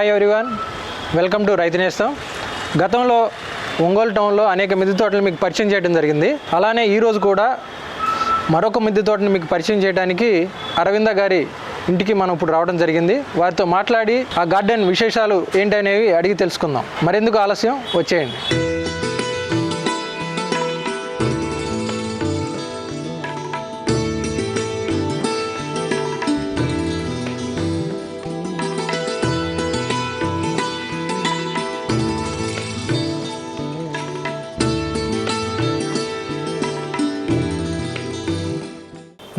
Hi everyone, welcome to రైతు నేస్తం. గతంలో ఒంగోలు టౌన్లో అనేక మిద్దె తోటలు మీకు పరిచయం చేయడం జరిగింది. అలానే ఈరోజు కూడా మరొక మిద్దె తోటని మీకు పరిచయం చేయడానికి అరవింద గారి ఇంటికి మనం ఇప్పుడు రావడం జరిగింది. వారితో మాట్లాడి ఆ గార్డెన్ విశేషాలు ఏంటనేవి అడిగి తెలుసుకుందాం. మరెందుకు ఆలస్యం, వచ్చేయండి.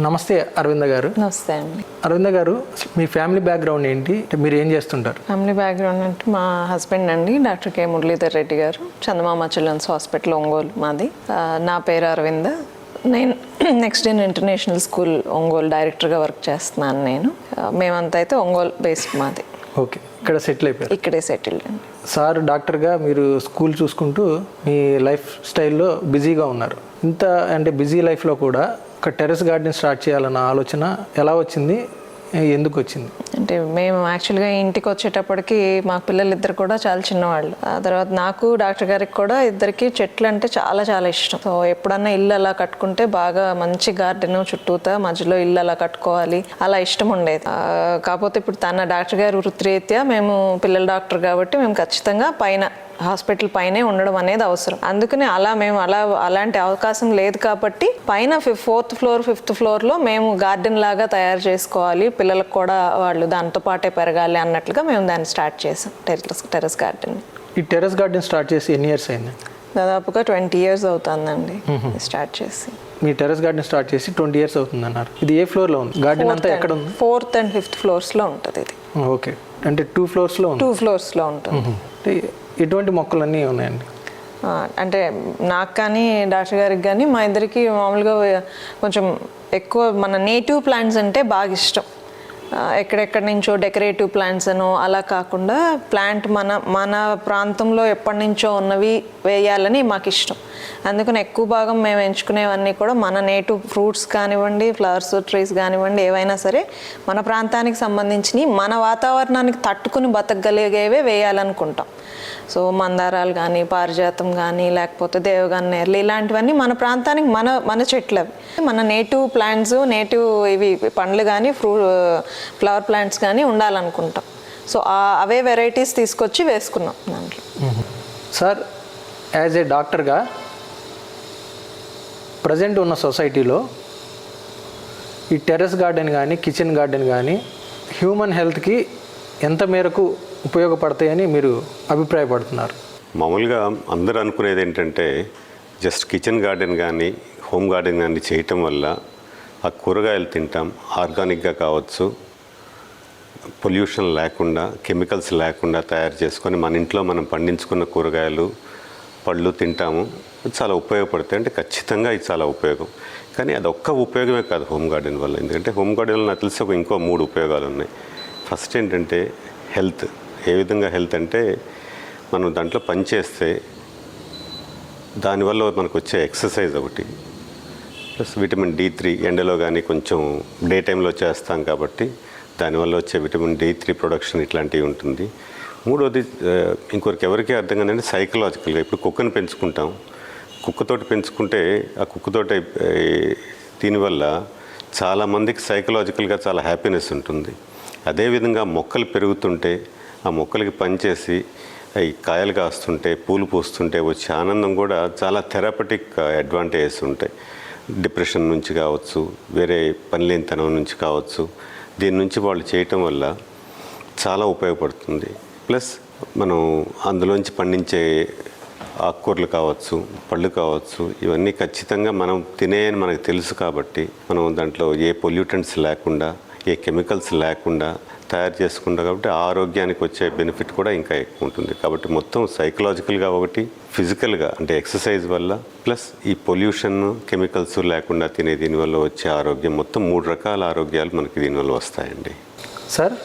నమస్తే అరవింద గారు. నమస్తే అండి. అరవింద గారు, మీ ఫ్యామిలీ బ్యాక్గ్రౌండ్ ఏంటి? మీరు ఏం చేస్తుంటారు? ఫ్యామిలీ బ్యాక్గ్రౌండ్ అంటే మా హస్బెండ్ అండి డాక్టర్ కె మురళీధర్ రెడ్డి గారు, చందమామ చిల్డ్రన్స్ హాస్పిటల్ ఒంగోలు మాది. నా పేరు అరవింద. నేను next gen international school Ongole డైరెక్టర్గా వర్క్ చేస్తున్నాను. నేను మేమంతా అయితే ఒంగోలు బేస్డ్ మాది. ఓకే, ఇక్కడ సెటిల్ అయిపోయారు? ఇక్కడే సెటిల్డ్ అండి. సార్ డాక్టర్గా, మీరు స్కూల్ చూసుకుంటూ మీ లైఫ్ స్టైల్లో బిజీగా ఉన్నారు. ఇంత అంటే బిజీ లైఫ్లో కూడా ఒక టెర్రస్ గార్డెన్ స్టార్ట్ చేయాలన్న ఆలోచన ఎలా వచ్చింది, ఎందుకు వచ్చింది? అంటే మేము యాక్చువల్గా ఇంటికి వచ్చేటప్పటికి మా పిల్లలిద్దరు కూడా చాలా చిన్నవాళ్ళు. ఆ తర్వాత నాకు డాక్టర్ గారికి కూడా ఇద్దరికి చెట్లు అంటే చాలా చాలా ఇష్టం. సో ఎప్పుడన్నా ఇల్లు అలా కట్టుకుంటే బాగా మంచి గార్డెన్ చుట్టూతా మధ్యలో ఇల్లు అలా కట్టుకోవాలి, అలా ఇష్టం ఉండేది. కాకపోతే ఇప్పుడు తన డాక్టర్ గారు వృత్తిరీత్యా మేము పిల్లల డాక్టర్ కాబట్టి మేము ఖచ్చితంగా పైన హాస్పిటల్ పైనే ఉండడం అనేది అవసరం. అందుకని మేము అలాంటి అవకాశం లేదు కాబట్టి పైన 4th ఫ్లోర్ 5th ఫ్లోర్లో మేము గార్డెన్ లాగా తయారు చేసుకోవాలి, పిల్లలకు కూడా వాళ్ళు దాంతో పాటే పెరగాలి అన్నట్లుగా మేము దాన్ని స్టార్ట్ చేసాం, టెర్రస్ గార్డెన్. ఈ టెర్రస్ గార్డెన్ స్టార్ట్ చేసి ఎన్ని ఇయర్స్ అయింది? దాదాపుగా 20 years అవుతుందండి స్టార్ట్ చేసి. మీ టెర్రస్ గార్డెన్ స్టార్ట్ చేసి 20 years అవుతుంది అన్నారు. ఇది ఏ ఫ్లోర్లో ఉంది? గార్డెన్ అంతా ఎక్కడ ఉంది? 4th and 5th ఫ్లోర్స్లో ఉంటుంది ఇది. ఓకే, అంటే 2 ఫ్లోర్స్లో ఉంది. 2 ఫ్లోర్స్లో ఉంటుంది. ఎటువంటి మొక్కలన్నీ ఉన్నాయండి? అంటే నాకు కానీ డాక్టర్ గారికి కానీ మా ఇద్దరికి మామూలుగా కొంచెం ఎక్కువ మన నేటివ్ ప్లాంట్స్ అంటే బాగా ఇష్టం. ఎక్కడెక్కడి నుంచో డెకరేటివ్ ప్లాంట్స్ అనో అలా కాకుండా ప్లాంట్ మన ప్రాంతంలో ఎప్పటి నుంచో ఉన్నవి వేయాలని మాకు ఇష్టం. అందుకని ఎక్కువ భాగం మేము ఎంచుకునేవన్నీ కూడా మన నేటివ్ ఫ్రూట్స్ కానివ్వండి, ఫ్లవర్స్ ట్రీస్ కానివ్వండి, ఏవైనా సరే మన ప్రాంతానికి సంబంధించినవి, మన వాతావరణానికి తట్టుకుని బతకగలిగేవే వేయాలనుకుంటాం. సో మందారాలు కానీ, పారిజాతం కానీ, లేకపోతే దేవగన్నేర్లు, ఇలాంటివన్నీ మన ప్రాంతానికి మన చెట్లు అవి. మన నేటివ్ ప్లాంట్స్, నేటివ్ ఇవి పండ్లు కానీ ఫ్లవర్ ప్లాంట్స్ కానీ ఉండాలనుకుంటాం. సో అవే వెరైటీస్ తీసుకొచ్చి వేసుకున్నాం దాంట్లో. సార్, యాజ్ ఏ డాక్టర్గా ప్రజెంట్ ఉన్న సొసైటీలో ఈ టెర్రస్ గార్డెన్ కానీ, కిచెన్ గార్డెన్ కానీ హ్యూమన్ హెల్త్కి ఎంత మేరకు ఉపయోగపడతాయని మీరు అభిప్రాయపడుతున్నారు? మామూలుగా అందరూ అనుకునేది ఏంటంటే జస్ట్ కిచెన్ గార్డెన్ కానీ, హోమ్ గార్డెన్ కానీ చేయటం వల్ల ఆ కూరగాయలు తింటాం, ఆర్గానిక్గా కావచ్చు, పొల్యూషన్ లేకుండా, కెమికల్స్ లేకుండా తయారు చేసుకొని మన ఇంట్లో మనం పండించుకున్న కూరగాయలు పళ్ళు తింటాము, చాలా ఉపయోగపడతాయి. అంటే ఖచ్చితంగా ఇది చాలా ఉపయోగం. కానీ అది ఒక్క ఉపయోగమే కాదు హోమ్ గార్డెన్ వల్ల. ఎందుకంటే హోమ్ గార్డెన్లో నాకు తెలిసి ఇంకో 3 ఉపయోగాలు ఉన్నాయి. ఫస్ట్ ఏంటంటే హెల్త్. ఏ విధంగా హెల్త్ అంటే మనం దాంట్లో పనిచేస్తే దానివల్ల మనకు వచ్చే ఎక్సర్సైజ్ ఒకటి, ప్లస్ విటమిన్ D3 ఎండలో కానీ కొంచెం డే టైంలో చేస్తాం కాబట్టి దానివల్ల వచ్చే విటమిన్ D3 ప్రొడక్షన్ ఇట్లాంటివి ఉంటుంది. మూడోది ఇంకొకరికి ఎవరికి అర్థం కాదంటే సైకలాజికల్గా. ఇప్పుడు కుక్కను పెంచుకుంటాం, కుక్కతోటి పెంచుకుంటే ఆ కుక్కతోటి దీనివల్ల చాలామందికి సైకలాజికల్గా చాలా హ్యాపీనెస్ ఉంటుంది. అదేవిధంగా మొక్కలు పెరుగుతుంటే ఆ మొక్కలకి పనిచేసి ఈ కాయలు కాస్తుంటే, పూలు పూస్తుంటే వచ్చే ఆనందం కూడా చాలా థెరపటిక్ అడ్వాంటేజెస్ ఉంటాయి. డిప్రెషన్ నుంచి కావచ్చు, వేరే పనిలేనితనం నుంచి కావచ్చు, దీని నుంచి వాళ్ళు చేయటం వల్ల చాలా ఉపయోగపడుతుంది. ప్లస్ మనం అందులోంచి పండించే ఆకుకూరలు కావచ్చు, పళ్ళు కావచ్చు, ఇవన్నీ ఖచ్చితంగా మనం తినేయని మనకు తెలుసు కాబట్టి మనం దాంట్లో ఏ పొల్యూటెంట్స్ లేకుండా, ఏ కెమికల్స్ లేకుండా తయారు చేసుకుంటాం కాబట్టి ఆరోగ్యానికి వచ్చే బెనిఫిట్ కూడా ఇంకా ఎక్కువ ఉంటుంది. కాబట్టి మొత్తం సైకలాజికల్గా ఒకటి, ఫిజికల్గా అంటే ఎక్సర్సైజ్ వల్ల, ప్లస్ ఈ పొల్యూషన్ కెమికల్స్ లేకుండా తినే దీనివల్ల వచ్చే ఆరోగ్యం, మొత్తం 3 రకాల ఆరోగ్యాలు మనకి దీనివల్ల వస్తాయండి. సార్,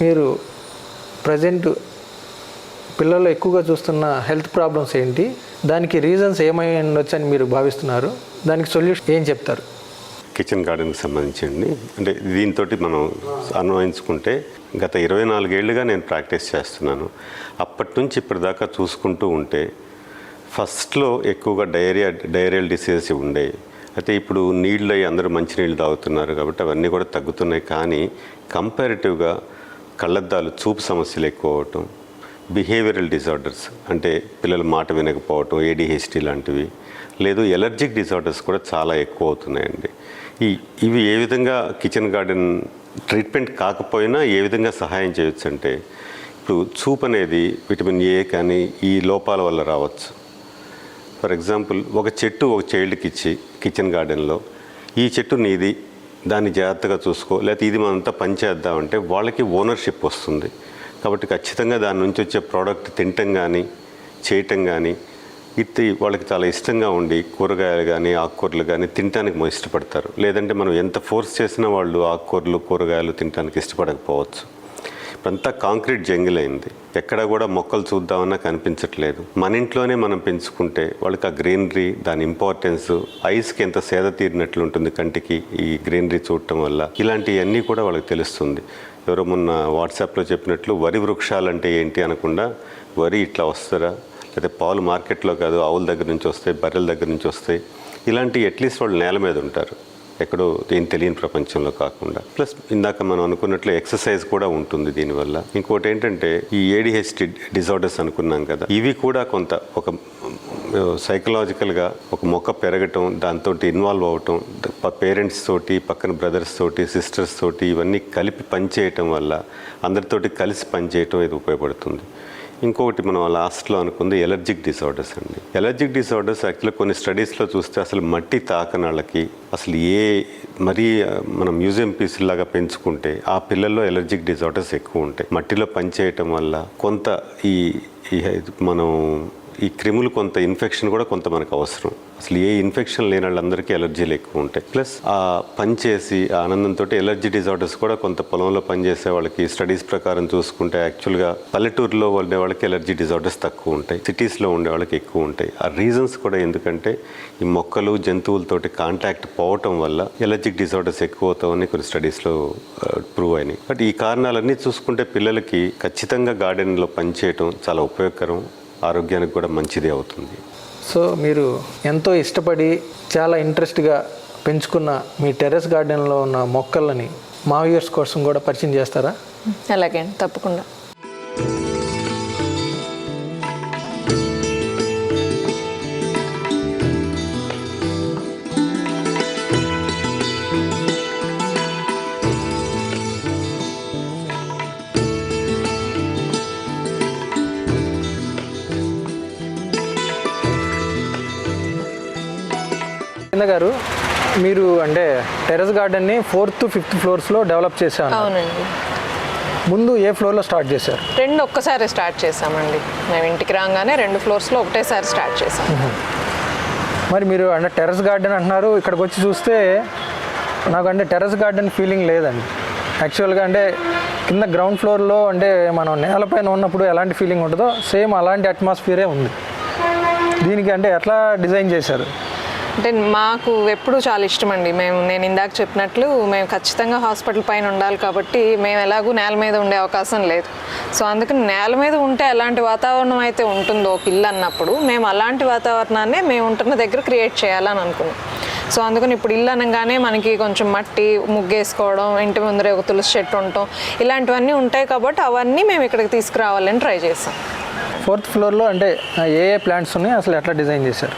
మీరు ప్రజెంట్ పిల్లల్లో ఎక్కువగా చూస్తున్న హెల్త్ ప్రాబ్లమ్స్ ఏంటి? దానికి రీజన్స్ ఏమై ఉండొచ్చు అని మీరు భావిస్తున్నారు? దానికి సొల్యూషన్ ఏం చెప్తారు? కిచెన్ గార్డెన్కి సంబంధించింది. అంటే దీంతో మనం అన్వయించుకుంటే గత 24 ఏళ్ళుగా నేను ప్రాక్టీస్ చేస్తున్నాను. అప్పటి నుంచి ఇప్పటిదాకా చూసుకుంటూ ఉంటే ఫస్ట్లో ఎక్కువగా డయేరియల్ డిసీజెస్ ఉండేవి. అయితే ఇప్పుడు నీళ్ళు అవి అందరూ మంచినీళ్ళు తాగుతున్నారు కాబట్టి అవన్నీ కూడా తగ్గుతున్నాయి. కానీ కంపారిటివ్గా కళ్ళద్దాలు, చూపు సమస్యలు ఎక్కువ అవటం, బిహేవియరల్ డిజార్డర్స్ అంటే పిల్లల మాట వినకపోవటం, ADHD లాంటివి, లేదు ఎలర్జిక్ డిజార్డర్స్ కూడా చాలా ఎక్కువ అవుతున్నాయండి. ఇవి ఏ విధంగా కిచెన్ గార్డెన్ ట్రీట్మెంట్ కాకపోయినా ఏ విధంగా సహాయం చేయొచ్చు అంటే, ఇప్పుడు చూపు అనేది విటమిన్ A కానీ ఈ లోపాల వల్ల రావచ్చు. ఫర్ ఎగ్జాంపుల్, ఒక చెట్టు ఒక చైల్డ్కి ఇచ్చి కిచెన్ గార్డెన్లో ఈ చెట్టు నీది, దాన్ని జాగ్రత్తగా చూసుకో, లేకపోతే ఇది మనంతా పనిచేద్దామంటే వాళ్ళకి ఓనర్షిప్ వస్తుంది. కాబట్టి ఖచ్చితంగా దాని నుంచి వచ్చే ప్రోడక్ట్ తినటం కానీ చేయటం కానీ ఇది వాళ్ళకి చాలా ఇష్టంగా ఉండి కూరగాయలు కానీ ఆకుకూరలు కానీ తినడానికి ఇష్టపడతారు. లేదంటే మనం ఎంత ఫోర్స్ చేసినా వాళ్ళు ఆకుకూరలు కూరగాయలు తినడానికి ఇష్టపడకపోవచ్చు. ఇప్పుడంతా కాంక్రీట్ జంగిల్ అయింది, ఎక్కడ కూడా మొక్కలు చూద్దామన్నా కనిపించట్లేదు. మన ఇంట్లోనే మనం పెంచుకుంటే వాళ్ళకి ఆ గ్రీనరీ, దాని ఇంపార్టెన్స్, ఐస్కి ఎంత సేద తీరినట్లు ఉంటుంది కంటికి ఈ గ్రీనరీ చూడటం వల్ల, ఇలాంటివన్నీ కూడా వాళ్ళకి తెలుస్తుంది. ఎవరో మొన్న వాట్సాప్లో చెప్పినట్లు వరి వృక్షాలు అంటే ఏంటి అనకుండా, వరి ఇట్లా వస్తారా, లేదా పాలు మార్కెట్లో కాదు ఆవుల దగ్గర నుంచి వస్తాయి, బర్రెల దగ్గర నుంచి వస్తాయి, ఇలాంటి అట్లీస్ట్ వాళ్ళు నేల మీద ఉంటారు, ఎక్కడో ఏం తెలియని ప్రపంచంలో కాకుండా. ప్లస్ ఇందాక మనం అనుకున్నట్లు ఎక్సర్సైజ్ కూడా ఉంటుంది దీనివల్ల. ఇంకోటి ఏంటంటే ఈ ADHD డిజార్డర్స్ అనుకున్నాం కదా, ఇవి కూడా కొంత ఒక సైకలాజికల్గా ఒక మొక్క పెరగటం, దాంతో ఇన్వాల్వ్ అవ్వటం, పేరెంట్స్ తోటి, పక్కన బ్రదర్స్ తోటి, సిస్టర్స్ తోటి ఇవన్నీ కలిపి పనిచేయటం వల్ల, అందరితోటి కలిసి పనిచేయటం ఇది ఉపయోగపడుతుంది. ఇంకొకటి మనం లాస్ట్లో అనుకుంది ఎలర్జిక్ డిసార్డర్స్ అండి. ఎలర్జిక్ డిసార్డర్స్ యాక్చువల్గా కొన్ని స్టడీస్లో చూస్తే అసలు మట్టి తాకని వాళ్ళకి అసలు మరీ మనం మ్యూజియం పీసులాగా పెంచుకుంటే ఆ పిల్లల్లో ఎలర్జిక్ డిసార్డర్స్ ఎక్కువ ఉంటాయి. మట్టిలో పనిచేయటం వల్ల కొంత మనం ఈ క్రిములు కొంత ఇన్ఫెక్షన్ కూడా కొంత మనకు అవసరం. అసలు ఏ ఇన్ఫెక్షన్ లేని వాళ్ళందరికీ ఎలర్జీలు ఎక్కువ ఉంటాయి. ప్లస్ ఆ పనిచేసి ఆ ఆనందంతో ఎలర్జీ డిజార్డర్స్ కూడా కొంత పొలంలో పనిచేసే వాళ్ళకి స్టడీస్ ప్రకారం చూసుకుంటే యాక్చువల్గా పల్లెటూరులో ఉండే వాళ్ళకి ఎలర్జీ డిజార్డర్స్ తక్కువ ఉంటాయి, సిటీస్లో ఉండే వాళ్ళకి ఎక్కువ ఉంటాయి. ఆ రీజన్స్ కూడా ఎందుకంటే ఈ మొక్కలు జంతువులతోటి కాంటాక్ట్ పోవటం వల్ల ఎలర్జిక్ డిజార్డర్స్ ఎక్కువ అవుతామని కొన్ని స్టడీస్లో ప్రూవ్ అయినాయి. బట్ ఈ కారణాలన్నీ చూసుకుంటే పిల్లలకి ఖచ్చితంగా గార్డెన్లో పనిచేయటం చాలా ఉపయోగకరం, ఆరోగ్యానికి కూడా మంచిది అవుతుంది. సో మీరు ఎంతో ఇష్టపడి చాలా ఇంట్రెస్ట్గా పెంచుకున్న మీ టెర్రస్ గార్డెన్లో ఉన్న మొక్కలని మా వ్యూయర్స్ కోసం కూడా పరిచయం చేస్తారా? అలాగే అండి, తప్పకుండా. గారు, మీరు అంటే టెర్రస్ గార్డెన్ని 4th, 5th ఫ్లోర్స్లో డెవలప్ చేశారు. అవునండి. ముందు ఏ ఫ్లోర్లో స్టార్ట్ చేశారు? 2 ఒక్కసారి స్టార్ట్ చేసామండి. మేము ఇంటికి రాగానే 2 ఫ్లోర్స్లో ఒకటేసారి స్టార్ట్ చేసాం. మరి మీరు అంటే టెర్రస్ గార్డెన్ అంటున్నారు, ఇక్కడికి వచ్చి చూస్తే నాకు అంటే టెర్రస్ గార్డెన్ ఫీలింగ్ లేదండి. యాక్చువల్గా అంటే కింద గ్రౌండ్ ఫ్లోర్లో అంటే మనం నేలపైన ఉన్నప్పుడు ఎలాంటి ఫీలింగ్ ఉంటుందో సేమ్ అలాంటి అట్మాస్ఫియరే ఉంది. దీనికి అంటే ఎట్లా డిజైన్ చేశారు? అంటే మాకు ఎప్పుడూ చాలా ఇష్టం అండి. నేను ఇందాక చెప్పినట్లు మేము ఖచ్చితంగా హాస్పిటల్ పైన ఉండాలి కాబట్టి మేము ఎలాగూ నేల మీద ఉండే అవకాశం లేదు. సో అందుకని నేల మీద ఉంటే ఎలాంటి వాతావరణం అయితే ఉంటుందో పిల్ల అన్నప్పుడు మేము అలాంటి వాతావరణాన్ని మేము ఉంటున్న దగ్గర క్రియేట్ చేయాలని అనుకున్నాం. సో అందుకని ఇప్పుడు ఇల్లు అనగానే మనకి కొంచెం మట్టి, ముగ్గేసుకోవడం, ఇంటి ముందర ఒక తులసి చెట్టు ఉండటం, ఇలాంటివన్నీ ఉంటాయి కాబట్టి అవన్నీ మేము ఇక్కడికి తీసుకురావాలని ట్రై చేసాం. 4th ఫ్లోర్లో అంటే ఏ ప్లాంట్స్ ఉన్నాయి, అసలు ఎట్లా డిజైన్ చేశారు?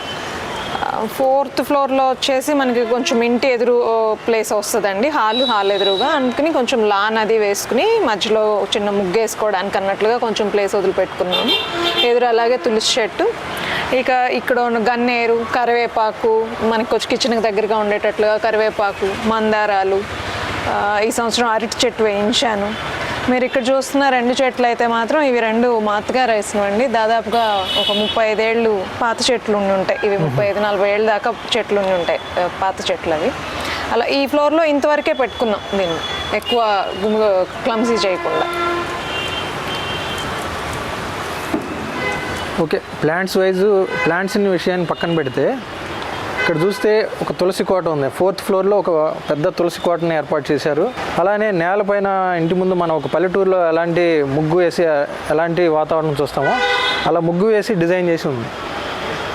4th ఫ్లోర్లో వచ్చేసి మనకి కొంచెం ఇంటి ఎదురు ప్లేస్ వస్తుందండి, హాల్ ఎదురుగా. అందుకని కొంచెం లాన్ అది వేసుకుని మధ్యలో చిన్న ముగ్గు వేసుకోవడానికి అన్నట్లుగా కొంచెం ప్లేస్ వదిలిపెట్టుకున్నాము. ఎదురు అలాగే తులసి చెట్టు, ఇక ఇక్కడ ఉన్న గన్నేరు, కరివేపాకు, మనకి కొంచెం కిచెన్కి దగ్గరగా ఉండేటట్లుగా కరివేపాకు, మందారాలు, ఈ సంవత్సరం అరటి చెట్టు వేయించాను. మీరు ఇక్కడ చూస్తున్న 2 చెట్లు అయితే మాత్రం ఇవి 2 మా అత్తగారు వేసినవండి. దాదాపుగా ఒక 35 ఏళ్ళు పాత చెట్లు ఉండి ఉంటాయి. ఇవి 35-40 ఏళ్ళ దాకా చెట్లు ఉండి ఉంటాయి, పాత చెట్లు అవి. అలా ఈ ఫ్లోర్లో ఇంతవరకే పెట్టుకున్నాం దీన్ని, ఎక్కువ క్లమ్సీ చేయకుండా. ఓకే, ప్లాంట్స్ వైజ్ ప్లాంట్స్ విషయాన్ని పక్కన పెడితే ఇక్కడ చూస్తే ఒక తులసి కోట ఉంది. 4th ఫ్లోర్లో ఒక పెద్ద తులసి కోటని ఏర్పాటు చేశారు. అలానే నేలపైన ఇంటి ముందు మనం ఒక పల్లెటూరులో ఎలాంటి ముగ్గు వేసి ఎలాంటి వాతావరణం చూస్తామో అలా ముగ్గు వేసి డిజైన్ చేసి ఉంది.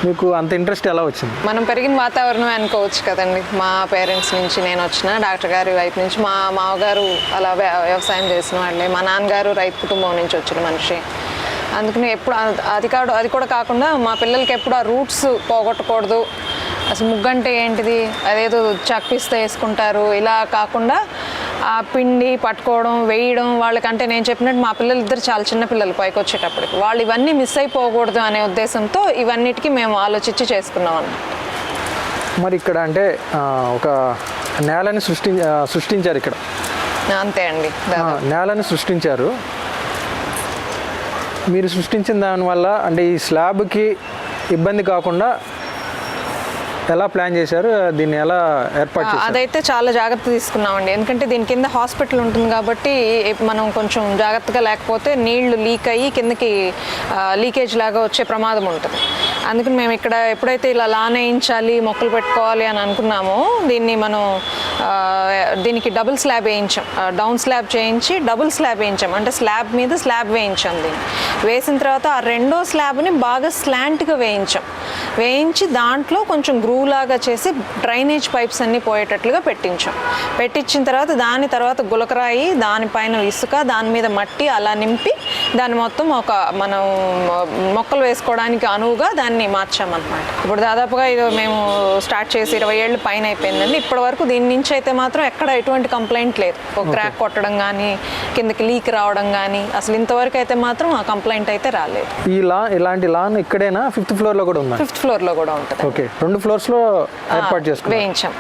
మీకు అంత ఇంట్రెస్ట్ ఎలా వచ్చింది? మనం పెరిగిన వాతావరణం అనుకోవచ్చు కదండి. మా పేరెంట్స్ నుంచి నేను వచ్చిన, డాక్టర్ గారి వైపు నుంచి మా మామగారు అలా వ్యవసాయం చేసిన వాళ్ళే, మా నాన్నగారు రైతు కుటుంబం నుంచి వచ్చిన మనిషి. అందుకని ఎప్పుడు అది కూడా కాకుండా మా పిల్లలకి ఎప్పుడు ఆ రూట్స్ పోగొట్టకూడదు. అసలు ముగ్గు అంటే ఏంటిది, అదేదో చక్పిస్తే వేసుకుంటారు ఇలా కాకుండా ఆ పిండి పట్టుకోవడం వేయడం వాళ్ళకంటే నేను చెప్పినట్టు మా పిల్లలు ఇద్దరు చాలా చిన్న పిల్లలు పైకి వచ్చేటప్పటికి వాళ్ళు ఇవన్నీ మిస్ అయిపోకూడదు అనే ఉద్దేశంతో ఇవన్నిటికీ మేము ఆలోచించి చేసుకున్నాం అన్నమాట. మరి ఇక్కడ అంటే ఒక నేలని సృష్టించారు ఇక్కడ. అంతే అండి, నేలని సృష్టించారు. మీరు సృష్టించిన దానివల్ల అంటే ఈ స్లాబ్కి ఇబ్బంది కాకుండా ఎలా ప్లాన్ చేశారు, దీన్ని ఎలా ఏర్పాటు చేశారు? అదైతే చాలా జాగ్రత్త తీసుకున్నామండి. ఎందుకంటే దీని కింద హాస్పిటల్ ఉంటుంది కాబట్టి మనం కొంచెం జాగ్రత్తగా లేకపోతే నీళ్లు లీక్ అయ్యి కిందకి లీకేజ్ లాగా వచ్చే ప్రమాదం ఉంటుంది. అందుకని మేము ఇక్కడ ఎప్పుడైతే ఇలా లాన్ వేయించాలి, మొక్కలు పెట్టుకోవాలి అని అనుకున్నామో దీనికి డబుల్ స్లాబ్ వేయించాం. డౌన్ స్లాబ్ చేయించి డబుల్ స్లాబ్ వేయించాం. అంటే స్లాబ్ మీద స్లాబ్ వేయించాం. దీన్ని వేసిన తర్వాత ఆ రెండో స్లాబ్ని బాగా స్లాంట్గా వేయించి దాంట్లో కొంచెం గ్రూ లాగా చేసి డ్రైనేజ్ పైప్స్ అన్నీ పోయేటట్లుగా పెట్టించిన తర్వాత గులకరాయి, దానిపైన ఇసుక, దాని మీద మట్టి అలా నింపి దాన్ని మొత్తం మనం మొక్కలు వేసుకోవడానికి అనువుగా దాన్ని మార్చామన్నమాట. ఇప్పుడు దాదాపుగా ఇది మేము స్టార్ట్ చేసి 20 ఏళ్ళు పైన అయిపోయిందండి. ఇప్పటి వరకు దీని నుంచి అయితే మాత్రం ఎక్కడ ఎటువంటి కంప్లైంట్ లేదు. ఒక క్రాక్ కొట్టడం కానీ కిందకి లీక్ రావడం కానీ అసలు ఇంతవరకు అయితే మాత్రం ఆ కంప్లైంట్ అయితే రాలేదు. ఇలాంటి లాన్ ఇక్కడేనా 5th ఫ్లోర్లో కూడా ఉంది? 5th ఫ్లోర్లో కూడా ఉంటుంది. ఓకే, 2 ఫ్లోర్స్లో ఏర్పాటు చేసుకున్నాం, వేయించాం.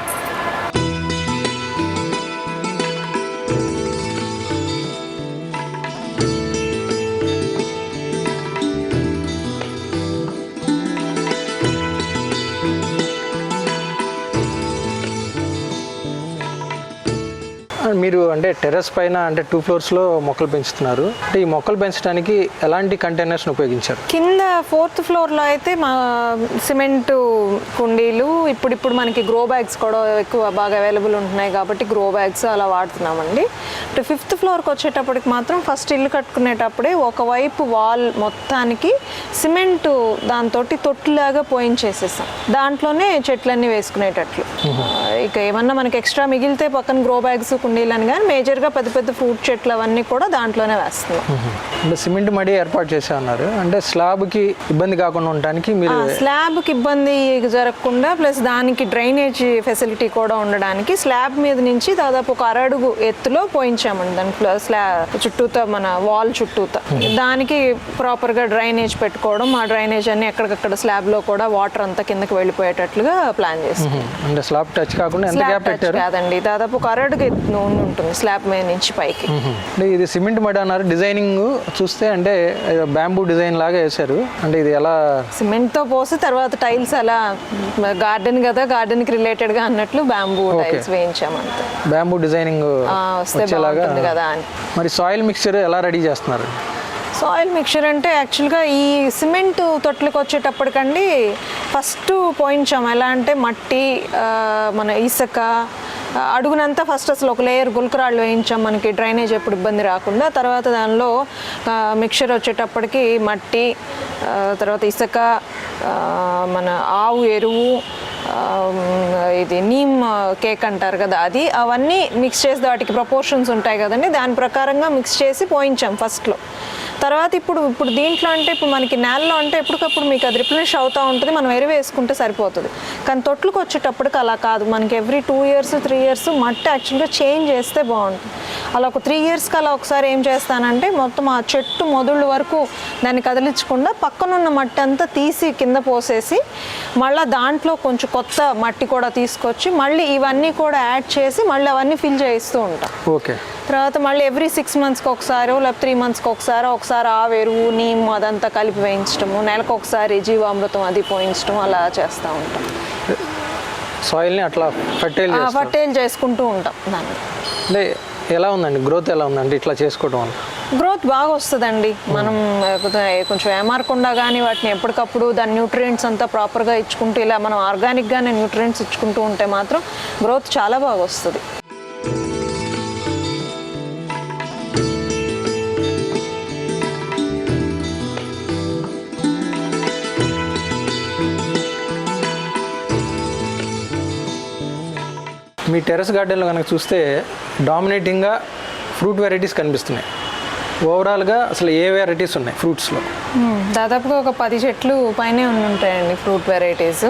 మీరు అంటే టెర్రస్ పైన అంటే 2 ఫ్లోర్స్లో మొక్కలు పెంచుతున్నారు. అంటే ఈ మొక్కలు పెంచడానికి ఎలాంటి కంటైనర్స్ని ఉపయోగించారు? కింద 4th ఫ్లోర్లో అయితే మా సిమెంట్ కుండీలు, ఇప్పుడు మనకి గ్రో బ్యాగ్స్ కూడా బాగా అవైలబుల్ ఉంటున్నాయి కాబట్టి గ్రో బ్యాగ్స్ అలా వాడుతున్నామండి. 5th ఫ్లోర్కి వచ్చేటప్పటికి మాత్రం ఫస్ట్ ఇల్లు కట్టుకునేటప్పుడే ఒకవైపు వాల్ మొత్తానికి సిమెంట్ దాంతో తొట్టులాగా పోయించేసేసాం. దాంట్లోనే చెట్లన్నీ వేసుకునేటట్లు. ఇక ఏమన్నా మనకి ఎక్స్ట్రా మిగిలితే పక్కన గ్రో బ్యాగ్స్ కుండీలని కానీ మేజర్గా పెద్ద ఫ్రూట్ చెట్లు అవన్నీ కూడా దాంట్లోనే వేస్తున్నాం. అంటే సిమెంట్ మడి ఏర్పాటు చేసే ఉన్నారు. అంటే స్లాబ్కి ఇబ్బంది కాకుండా ఉండడానికి మీరు స్లాబ్కి ఇబ్బంది జరగకుండా ప్లస్ దానికి డ్రైనేజ్ ఫెసిలిటీ కూడా ఉండడానికి స్లాబ్ మీద నుంచి దాదాపు ఒక 1 అడుగు ఎత్తులో పోయించామండి. దాంట్లో స్లాబ్ చుట్టూతో మన వాల్ చుట్టూతో దానికి ప్రాపర్గా డ్రైనేజ్ పెట్టుకోవడం, ఆ డ్రైనేజ్ అన్ని ఎక్కడికక్కడ స్లాబ్లో కూడా వాటర్ అంతా కిందకి వెళ్ళిపోయేటట్లుగా ప్లాన్ చేస్తాం. అంటే స్లాబ్ టచ్ కాకుండా ఎంత గ్యాప్ పెట్టారు? కాదండి, దాదాపు ఒక 1 అడుగు ఉంటుంది స్లాబ్ మీద నుంచి పైకి. ఇది సిమెంట్ మడి అన్నారు. డిజైనింగ్ చూస్తే అంటే బ్యాంబూ డిజైన్ లాగా వేశారు. అంటే ఇది ఎలా? సిమెంట్ తో పోసి తర్వాత టైల్స్ అలా గార్డెన్ కదా, గార్డెన్ కి రిలేటెడ్ గా అన్నట్లు బ్యాంబూ టైల్స్ వేయించామంతే. బ్యాంబూ డిజైనింగ్ వచ్చేలాగా కదా అని. మరి సాయిల్ మిక్స్చర్ ఎలా రెడీ చేస్తున్నారు? సాయిల్ మిక్చర్ అంటే యాక్చువల్గా ఈ సిమెంట్ తొట్లకి వచ్చేటప్పటికండి ఫస్ట్ పోయించాం. ఎలా అంటే మట్టి, మన ఇసుక అడుగునంతా ఫస్ట్ అసలు ఒక లేయర్ గులకరాళ్ళు వేయించాం మనకి డ్రైనేజ్ ఎప్పుడు ఇబ్బంది రాకుండా. తర్వాత దానిలో మిక్చర్ వచ్చేటప్పటికి మట్టి, తర్వాత ఇసుక, మన ఆవు ఎరువు, ఇది నీమ్ కేక్ అంటారు కదా అది, అవన్నీ మిక్స్ చేసి వాటికి ప్రపోర్షన్స్ ఉంటాయి కదండి, దాని ప్రకారంగా మిక్స్ చేసి పోయించాం ఫస్ట్లో. తర్వాత ఇప్పుడు దీంట్లో అంటే ఇప్పుడు మనకి నేలలో అంటే ఎప్పటికప్పుడు మీకు అది రిప్లెనిష్ అవుతూ ఉంటుంది, మనం ఎరువు వేసుకుంటే సరిపోతుంది. కానీ తొట్లకు వచ్చేటప్పటికి అలా కాదు, మనకి ఎవ్రీ 2 years 3 years మట్టి యాక్చువల్గా చేంజ్ చేస్తే బాగుంటుంది. అలా ఒక 3 yearsకి అలా ఒకసారి ఏం చేస్తానంటే మొత్తం ఆ చెట్టు మొదళ్ళు వరకు దాన్ని కదిలించకుండా పక్కనున్న మట్టి అంతా తీసి కింద పోసేసి మళ్ళీ దాంట్లో కొంచెం కొత్త మట్టి కూడా తీసుకొచ్చి మళ్ళీ ఇవన్నీ కూడా యాడ్ చేసి మళ్ళీ అవన్నీ ఫిల్ చేయిస్తూ ఉంటాం. ఓకే. తర్వాత మళ్ళీ ఎవ్రీ 6 monthsకి ఒకసారి లేకపోతే 3 monthsకి ఒకసారి ఆ ఎరువు నీమ్ అదంతా కలిపి వేయించడము, నెలకు ఒకసారి జీవామృతం అది పోయించడం అలా చేస్తూ ఉంటాం. సాయిల్ని అట్లా ఫర్టైల్ చేసుకుంటూ ఉంటాం దాన్ని. అంటే ఎలా ఉందండి గ్రోత్ ఎలా ఉందండి ఇట్లా చేసుకోవడం వల్ల? గ్రోత్ బాగా వస్తుందండి. మనం కొంచెం ఏమారకుండా కానీ వాటిని ఎప్పటికప్పుడు దాని న్యూట్రియంట్స్ అంతా ప్రాపర్గా ఇచ్చుకుంటూ ఇలా మనం ఆర్గానిక్గానే న్యూట్రియంట్స్ ఇచ్చుకుంటూ ఉంటే మాత్రం గ్రోత్ చాలా బాగా వస్తుంది. మీ టెర్రస్ గార్డెన్లో కనుక చూస్తే డామినేటింగ్గా ఫ్రూట్ వెరైటీస్ కనిపిస్తున్నాయి. ఓవరాల్గా అసలు ఏ వెరైటీస్ ఉన్నాయి ఫ్రూట్స్లో? దాదాపుగా ఒక 10 చెట్లు పైనే ఉంటాయండి ఫ్రూట్ వెరైటీస్.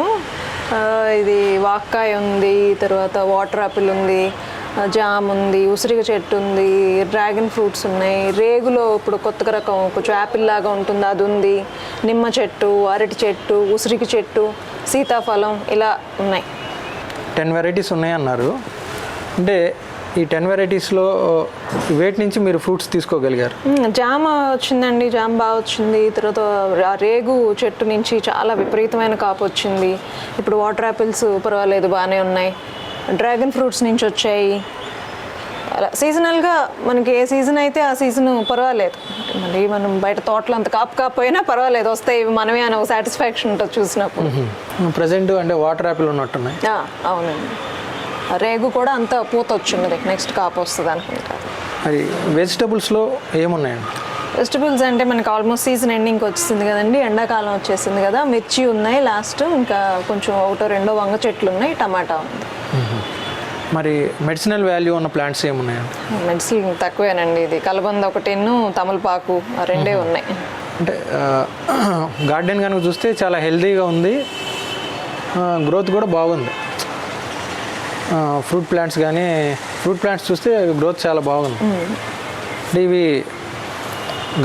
ఇది వాక్కాయ ఉంది, తర్వాత వాటర్ యాపిల్ ఉంది, జామ్ ఉంది, ఉసిరిగ చెట్టు ఉంది, డ్రాగన్ ఫ్రూట్స్ ఉన్నాయి, రేగులో ఇప్పుడు కొత్త రకం కొంచెం యాపిల్ లాగా ఉంటుంది అది ఉంది, నిమ్మ చెట్టు, అరటి చెట్టు, ఉసిరిగ చెట్టు, సీతాఫలం ఇలా ఉన్నాయి. 10 వెరైటీస్ ఉన్నాయి అన్నారు. అంటే ఈ 10 వెరైటీస్లో వేటి నుంచి మీరు ఫ్రూట్స్ తీసుకోగలిగారు? జామ వచ్చిందండి, జామ బాగా వచ్చింది. తర్వాత రేగు చెట్టు నుంచి చాలా విపరీతమైన కాపు వచ్చింది. ఇప్పుడు వాటర్ యాపిల్స్ పర్వాలేదు బాగానే ఉన్నాయి. డ్రాగన్ ఫ్రూట్స్ నుంచి వచ్చాయి. అలా సీజనల్గా మనకి ఏ సీజన్ అయితే ఆ సీజన్ పర్వాలేదు. మళ్ళీ మనం బయట తోటలో అంత కాకపోయినా పర్వాలేదు, వస్తాయి మనమే అని ఒక సాటిస్ఫాక్షన్ ఉంటుంది చూసినప్పుడు. ప్రజెంట్ అంటే వాటర్ యాపిల్ ఉన్నట్టున్నాయి. అవునండి, రేగు కూడా అంత పూత వచ్చింది, నెక్స్ట్ కాపు వస్తుంది అనుకుంటారు. మరి వెజిటబుల్స్లో ఏమున్నాయండి? వెజిటబుల్స్ అంటే మనకి ఆల్మోస్ట్ సీజన్ ఎండింగ్కి వచ్చింది కదండి, ఎండాకాలం వచ్చేసింది కదా. మిర్చి ఉన్నాయి లాస్ట్, ఇంకా కొంచెం 1-2 వంగ చెట్లు ఉన్నాయి, టమాటా ఉంది. మరి మెడిసినల్ వాల్యూ ఉన్న ప్లాంట్స్ ఏమున్నాయండి? మెడిసిన్ తక్కువేనండి. ఇది కలబంద ఒకటిను, తమలపాకు రెండే ఉన్నాయి. అంటే గార్డెన్ కనుక చూస్తే చాలా హెల్తీగా ఉంది, గ్రోత్ కూడా బాగుంది. ఫ్రూట్ ప్లాంట్స్ చూస్తే గ్రోత్ చాలా బాగుంది. అంటే ఇవి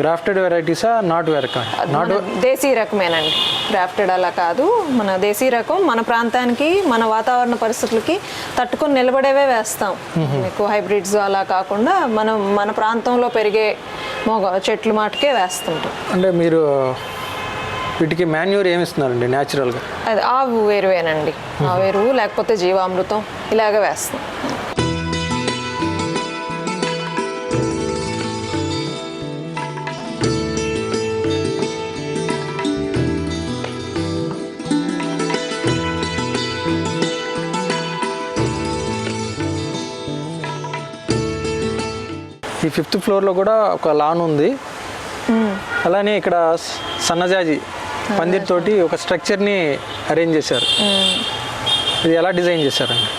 గ్రాఫ్టెడ్ వెరైటీసా నాటు దేశీ రకమేనండి, గ్రాఫ్టెడ్ అలా కాదు. మన దేశీ రకం మన ప్రాంతానికి మన వాతావరణ పరిస్థితులకి తట్టుకొని నిలబడేవే వేస్తాం. ఎక్కువ హైబ్రిడ్స్ అలా కాకుండా మన ప్రాంతంలో పెరిగే చెట్లు మాటకే వేస్తుంటాం. అంటే మీరు వీటికి మాన్యూర్ ఏమి ఇస్తున్నారండి న్యాచురల్గా? అది ఆవు ఎరువేనండి, ఆవు ఎరువు లేకపోతే జీవామృతం ఇలాగ వేస్తాం. ఈ 5th ఫ్లోర్లో కూడా ఒక లాన్ ఉంది. అలానే ఇక్కడ సన్నజాజి పందిరితోటి ఒక స్ట్రక్చర్ని అరేంజ్ చేశారు. ఇది ఎలా డిజైన్ చేశారండి?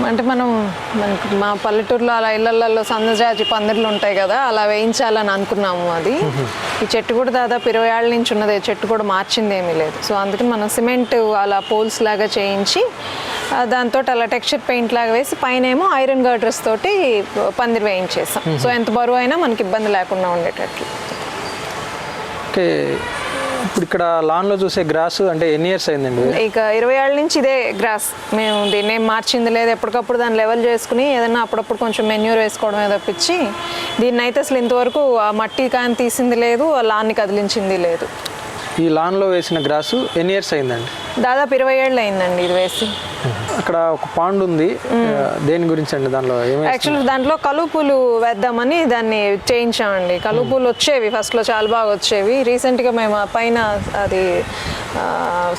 అంటే మనకి మా పల్లెటూరులో అలా ఇళ్లల్లో సన్నజాజి పందిర్లు ఉంటాయి కదా, అలా వేయించాలని అనుకున్నాము. అది ఈ చెట్టు కూడా దాదాపు 20 ఏళ్ళ నుంచి ఉన్నది, చెట్టు కూడా మార్చింది ఏమీ లేదు. సో అందుకని మనం సిమెంట్ అలా పోల్స్ లాగా చేయించి దాంతో అలా టెక్స్చర్ పెయింట్ లాగా వేసి పైన ఏమో ఐరన్ గర్డర్స్ తోటి పందిరి వేయించేసాం. సో ఎంత బరువు అయినా మనకి ఇబ్బంది లేకుండా ఉండేటట్లు. ఓకే, ఇప్పుడు ఇక్కడ లాన్లో చూసే గ్రాస్ అంటే ఎన్ని ఇయర్స్ అయిందండి? ఇక 20 ఏళ్ళ నుంచి ఇదే గ్రాస్. మేము దీన్ని ఏం మార్చింది లేదు, ఎప్పటికప్పుడు దాన్ని లెవెల్ చేసుకుని ఏదైనా అప్పుడప్పుడు కొంచెం మెన్యూర్ వేసుకోవడమే తప్పించి దీన్ని అయితే అసలు ఇంతవరకు ఆ మట్టి కానీ తీసింది లేదు, ఆ లాన్ని కదిలించింది లేదు. ఈ లాన్లో వేసిన గ్రాస్ ఎన్ని ఇయర్స్ అయిందండి? దాదాపు 20 ఏళ్ళు అయిందండి ఇది వేసి. అక్కడ ఒక పాండ్ ఉంది, దేని గురించి అండి? దానిలో యాక్చువల్లీ దాంట్లో కలుపులు వేద్దామని దాన్ని చేయించామండి. కలుపులు వచ్చేవి ఫస్ట్లో, చాలా బాగా వచ్చేవి. రీసెంట్గా మేము పైన అది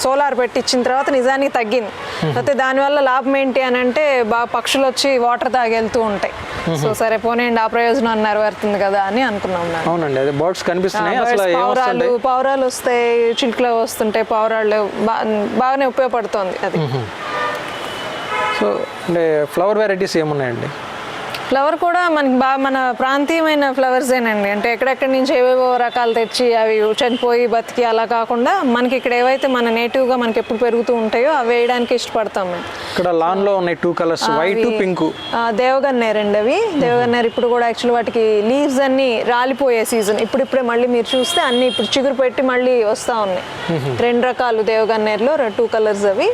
సోలార్ పెట్టించిన తర్వాత నిజానికి తగ్గింది. అయితే దానివల్ల లాభం ఏంటి అని అంటే బాగా పక్షులు వచ్చి వాటర్ తాగెళ్తూ ఉంటాయి. సో సరే పోనేండి, ఆ ప్రయోజనం అన్నారు పడుతుంది కదా అని అనుకున్నాం. అవునండి, అదే బర్డ్స్ కనిపిస్తున్నాయి. పావురాలు వస్తాయి, చిలుకలు వస్తుంటాయి, పావురాళ్ళు బాగానే ఉపయోగపడుతుంది అది. సో అంటే ఫ్లవర్ వెరైటీస్ ఏమున్నాయండి? ఫ్లవర్ కూడా మనకి బాగా మన ప్రాంతీయమైన ఫ్లవర్సేనండి. అంటే ఎక్కడెక్కడి నుంచి ఏవేవో రకాలు తెచ్చి అవి చనిపోయి బతికి అలా కాకుండా మనకి ఇక్కడ ఏవైతే మన నేటివ్గా మనకి ఎప్పుడు పెరుగుతూ ఉంటాయో అవి వేయడానికి ఇష్టపడతాం మేము. ఇక్కడ లాన్లో ఉన్నాయి 2 కలర్స్, వైట్ పింక్. దేవగన్నేరు అండి అవి. దేవగన్నేరు ఇప్పుడు కూడా యాక్చువల్ వాటికి లీవ్స్ అన్ని రాలిపోయే సీజన్. ఇప్పుడిప్పుడే మళ్ళీ మీరు చూస్తే అన్ని ఇప్పుడు చిగురు పెట్టి మళ్ళీ వస్తూ ఉన్నాయి. 2 రకాలు దేవగన్నేరులో 2 కలర్స్ అవి.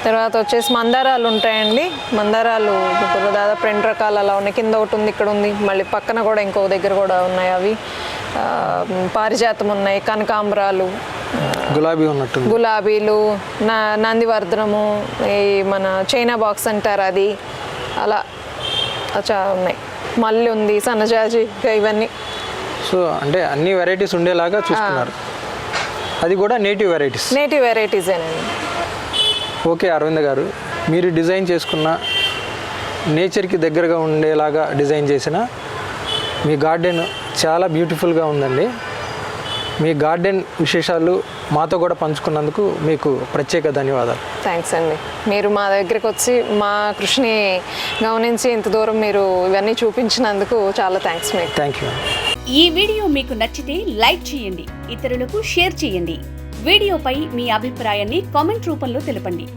తర్వాత వచ్చేసి మందారాలు ఉంటాయండి. మందారాలు ఇప్పుడు దాదాపు 2 రకాలు అలా ఉన్నాయి. కింద ఒకటి ఉంది, ఇక్కడ ఉంది, మళ్ళీ పక్కన కూడా ఇంకో దగ్గర కూడా ఉన్నాయి. అవి పారిజాతం ఉన్నాయి, కనకాంబరాలు, గులాబీ ఉన్నట్టు, గులాబీలు, నందివర్ధనము, ఈ మన చైనా బాక్స్ అంటారు అది, అలా చాలా ఉన్నాయి. మల్లి ఉంది, సన్నజాజి, ఇవన్నీ సో అంటే అన్ని వెరైటీస్ ఉండేలాగా చూస్తున్నారు, అది కూడా నేటివ్ వెరైటీస్. నేటివ్ వెరైటీసేనండి. ఓకే అరవింద్ గారు, మీరు డిజైన్ చేసుకున్న నేచర్కి దగ్గరగా ఉండేలాగా డిజైన్ చేసిన మీ గార్డెన్ చాలా బ్యూటిఫుల్గా ఉందండి. మీ గార్డెన్ విశేషాలు మాతో కూడా పంచుకున్నందుకు మీకు ప్రత్యేక ధన్యవాదాలు. థ్యాంక్స్ అండి. మీరు మా దగ్గరికి వచ్చి మా కృషిని గమనించి ఇంత దూరం మీరు ఇవన్నీ చూపించినందుకు చాలా థ్యాంక్స్ మీకు. Thank you. ఈ వీడియో మీకు నచ్చితే లైక్ చేయండి, ఇతరులకు షేర్ చేయండి. వీడియోపై మీ అభిప్రాయాన్ని కామెంట్ రూపంలో తెలపండి.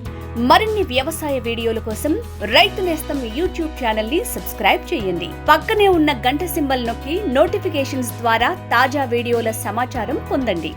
మరిన్ని వ్యవసాయ వీడియోల కోసం రైతు నేస్తం యూట్యూబ్ ఛానల్ ని సబ్స్క్రైబ్ చేయండి. పక్కనే ఉన్న గంట సింబల్ నొక్కి నోటిఫికేషన్స్ ద్వారా తాజా వీడియోల సమాచారం పొందండి.